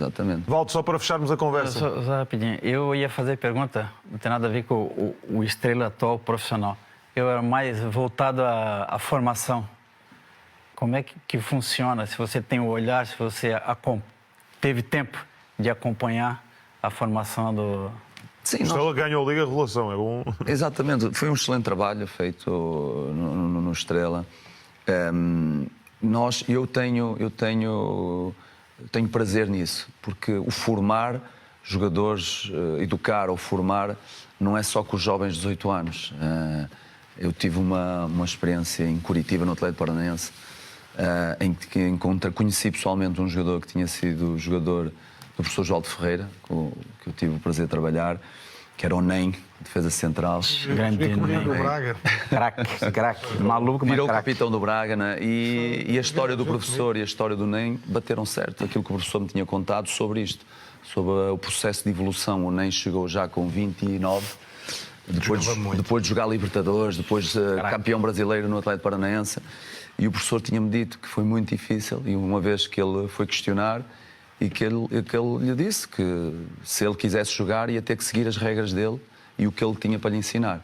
Exatamente. Valdo, só para fecharmos a conversa. Só rapidinho. Eu ia fazer pergunta, não tem nada a ver com o estrela atual profissional. Eu era mais voltado à formação. Como é que funciona? Se você tem o olhar, se você teve tempo de acompanhar a formação do... Sim, o Estrela ganhou a Liga Revelação, é bom. Exatamente, foi um excelente trabalho feito no Estrela. Eu tenho prazer nisso, porque o formar jogadores, educar ou formar, não é só com os jovens de 18 anos. Eu tive uma experiência em Curitiba, no Atlético Paranaense, em que conheci pessoalmente um jogador que tinha sido jogador do professor João de Ferreira, que eu tive o prazer de trabalhar, que era o NEM, defesa central. Grande do Braga. Craque, maluco, mas Virou craque. capitão do Braga, né? E a história do professor e a história do NEM bateram certo. Aquilo que o professor me tinha contado sobre isto, sobre o processo de evolução. O NEM chegou já com 29, depois de jogar Libertadores, depois de campeão brasileiro no Atlético Paranaense. E o professor tinha-me dito que foi muito difícil, e uma vez que ele foi questionar, e que ele lhe disse que se ele quisesse jogar ia ter que seguir as regras dele e o que ele tinha para lhe ensinar.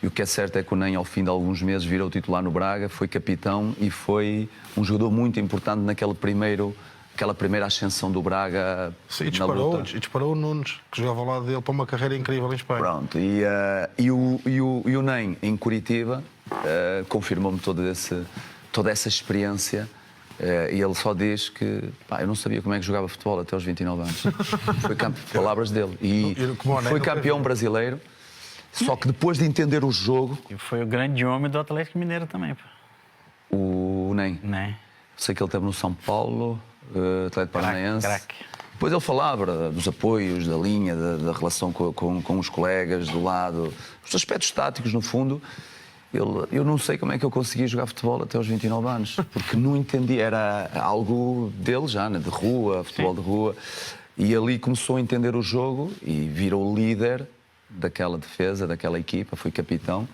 E o que é certo é que o NEM, ao fim de alguns meses, virou titular no Braga, foi capitão e foi um jogador muito importante naquela primeira ascensão do Braga. Sim, disparou o Nunes, que jogava ao lado dele, para uma carreira incrível em Espanha. Pronto, e o NEM, em Curitiba, confirmou-me toda essa experiência. E ele só diz que eu não sabia como é que jogava futebol até aos 29 anos. Foi palavras dele. E foi campeão brasileiro, só que depois de entender o jogo... E foi o grande homem do Atlético Mineiro também. Pô. O NEM. Sei que ele esteve no São Paulo, Atlético Paranaense. Depois ele falava dos apoios, da linha, da relação com os colegas, do lado, os aspectos táticos, no fundo. Eu não sei como é que eu conseguia jogar futebol até aos 29 anos, porque não entendi, era algo dele já, né? De rua, futebol de rua, e ali começou a entender o jogo e virou líder daquela defesa, daquela equipa, foi capitão,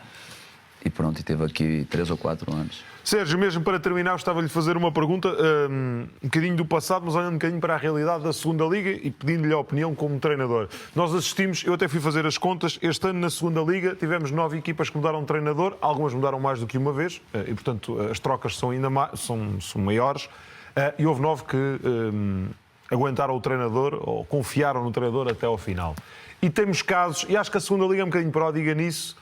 e pronto, e teve aqui 3 ou 4 anos. Sérgio, mesmo para terminar, gostava-lhe de fazer uma pergunta, um bocadinho do passado, mas olhando um bocadinho para a realidade da segunda Liga e pedindo-lhe a opinião como treinador. Nós assistimos, eu até fui fazer as contas, este ano na segunda Liga tivemos 9 equipas que mudaram de treinador, algumas mudaram mais do que uma vez, e portanto as trocas são ainda são maiores, e houve 9 que aguentaram o treinador, ou confiaram no treinador até ao final. E temos casos, e acho que a segunda Liga é um bocadinho pródiga nisso,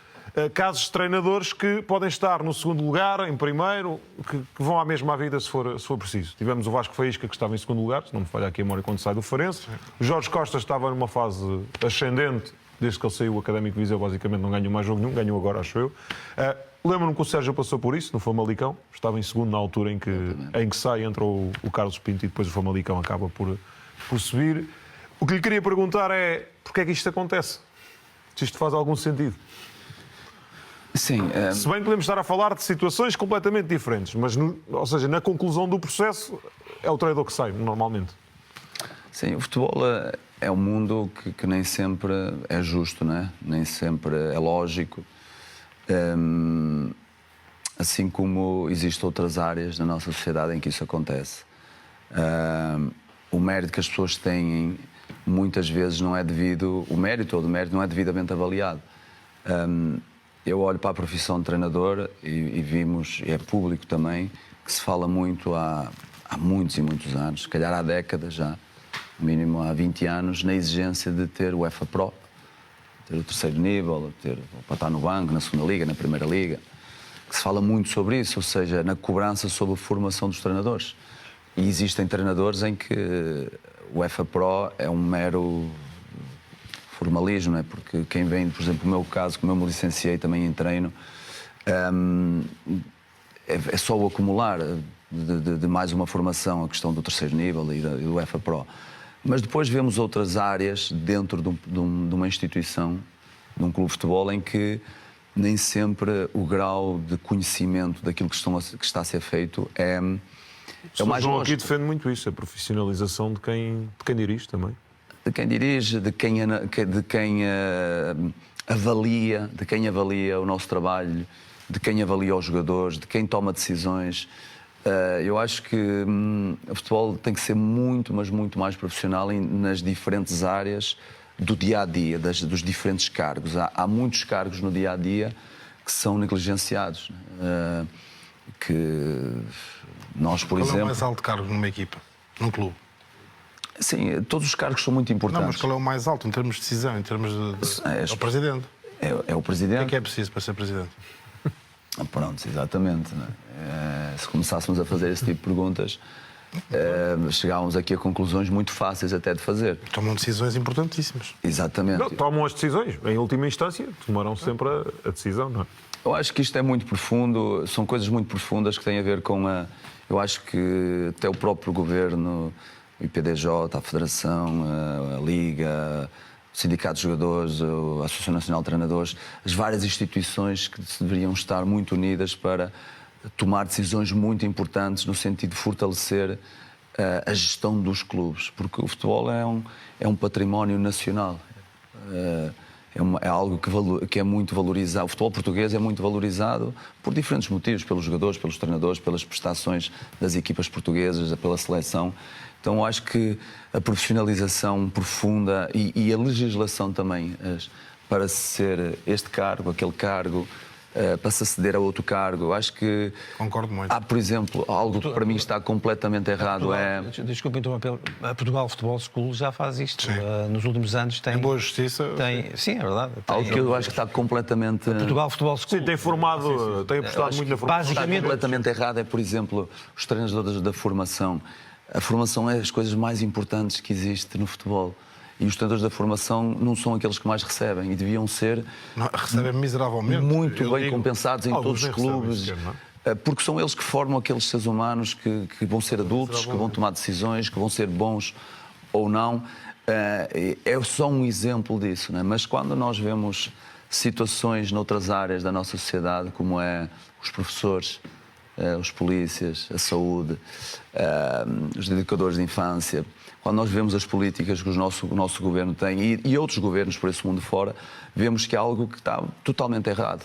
casos de treinadores que podem estar no segundo lugar, em primeiro, que vão à mesma vida se for preciso. Tivemos o Vasco Faísca, que estava em segundo lugar, se não me falha aqui a memória, quando sai do Farense. O Jorge Costa estava numa fase ascendente, desde que ele saiu, o Académico de Viseu basicamente não ganhou mais jogo nenhum, ganhou agora, acho eu. Lembro-me que o Sérgio passou por isso, no Famalicão, estava em segundo na altura em que sai, entrou o Carlos Pinto e depois o Famalicão acaba por subir. O que lhe queria perguntar é, porque é que isto acontece? Se isto faz algum sentido? Sim. Se bem podemos estar a falar de situações completamente diferentes, mas, ou seja, na conclusão do processo, é o treinador que sai, normalmente. Sim, o futebol é um mundo que nem sempre é justo, né? Nem sempre é lógico. Assim como existem outras áreas na nossa sociedade em que isso acontece. O mérito que as pessoas têm, muitas vezes não é devido, o mérito ou do mérito não é devidamente avaliado. Eu olho para a profissão de treinador e vimos, e é público também, que se fala muito há muitos e muitos anos, se calhar há décadas já, no mínimo há 20 anos, na exigência de ter o UEFA Pro, ter o terceiro nível, para estar no banco, na segunda liga, na primeira liga, que se fala muito sobre isso, ou seja, na cobrança sobre a formação dos treinadores. E existem treinadores em que o UEFA Pro é um mero formalismo, não é? Porque quem vem, por exemplo, no meu caso, como eu me licenciei também em treino, é só o acumular de mais uma formação, a questão do terceiro nível e do UEFA Pro. Mas depois vemos outras áreas dentro de uma instituição, de um clube de futebol, em que nem sempre o grau de conhecimento daquilo que está a ser feito é o mais João lógico. aqui defende muito isso, a profissionalização de quem dirige também. De quem dirige, de quem avalia o nosso trabalho, de quem avalia os jogadores, de quem toma decisões. Eu acho que o futebol tem que ser muito, mas muito mais profissional nas diferentes áreas do dia-a-dia, dos diferentes cargos. Há muitos cargos no dia-a-dia que são negligenciados. Que nós, por exemplo... Qual é o mais alto cargo numa equipa, num clube? Sim, todos os cargos são muito importantes. Não, mas qual é o mais alto em termos de decisão, em termos de... É o presidente. É o presidente. O que é preciso para ser presidente? Pronto, exatamente. Não é? Se começássemos a fazer esse tipo de perguntas, chegávamos aqui a conclusões muito fáceis até de fazer. Tomam decisões importantíssimas. Exatamente. Não, tomam as decisões, em última instância, tomarão sempre a decisão, não é? Eu acho que isto é muito profundo, são coisas muito profundas que têm a ver com a... Eu acho que até o próprio governo, o IPDJ, a Federação, a Liga, o Sindicato de Jogadores, a Associação Nacional de Treinadores, as várias instituições que deveriam estar muito unidas para tomar decisões muito importantes no sentido de fortalecer a gestão dos clubes, porque o futebol é um património nacional. É algo que é muito valorizado. O futebol português é muito valorizado por diferentes motivos, pelos jogadores, pelos treinadores, pelas prestações das equipas portuguesas, pela seleção. Então, eu acho que a profissionalização profunda e a legislação também para ser este cargo, aquele cargo, para se aceder a outro cargo, eu acho que... Concordo muito. Há, por exemplo, algo que para mim está completamente errado. Desculpe interromper, a Portugal Futebol School já faz isto. Nos últimos anos tem... Em boa justiça. Sim, é verdade. Algo que eu acho que está completamente... Portugal Futebol School. Sim, tem formado, tem apostado muito na formação. Está completamente errado é, por exemplo, os treinadores da formação. A formação é as coisas mais importantes que existem no futebol. E os treinadores da formação não são aqueles que mais recebem e deviam ser... Não, recebem miseravelmente. Muito bem compensados em todos os clubes. Sequer, porque são eles que formam aqueles seres humanos que vão ser adultos, que vão tomar decisões, que vão ser bons ou não. É só um exemplo disso, não é? Mas quando nós vemos situações noutras áreas da nossa sociedade, como é os professores, os polícias, a saúde, os educadores de infância, quando nós vemos as políticas que o nosso governo tem e outros governos por esse mundo fora, vemos que há algo que está totalmente errado.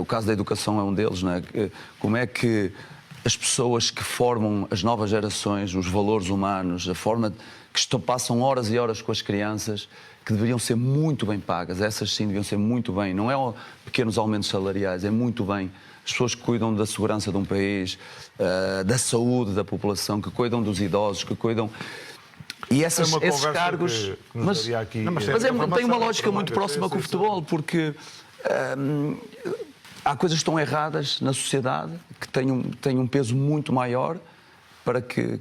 O caso da educação é um deles, não é? Como é que as pessoas que formam as novas gerações, os valores humanos, a forma que passam horas e horas com as crianças, que deveriam ser muito bem pagas, essas sim deviam ser muito bem, não é pequenos aumentos salariais, é muito bem. As pessoas que cuidam da segurança de um país, da saúde da população, que cuidam dos idosos, que cuidam... E esses cargos... Mas tem uma lógica muito próxima com o futebol, porque há coisas que estão erradas na sociedade, que têm um peso muito maior para que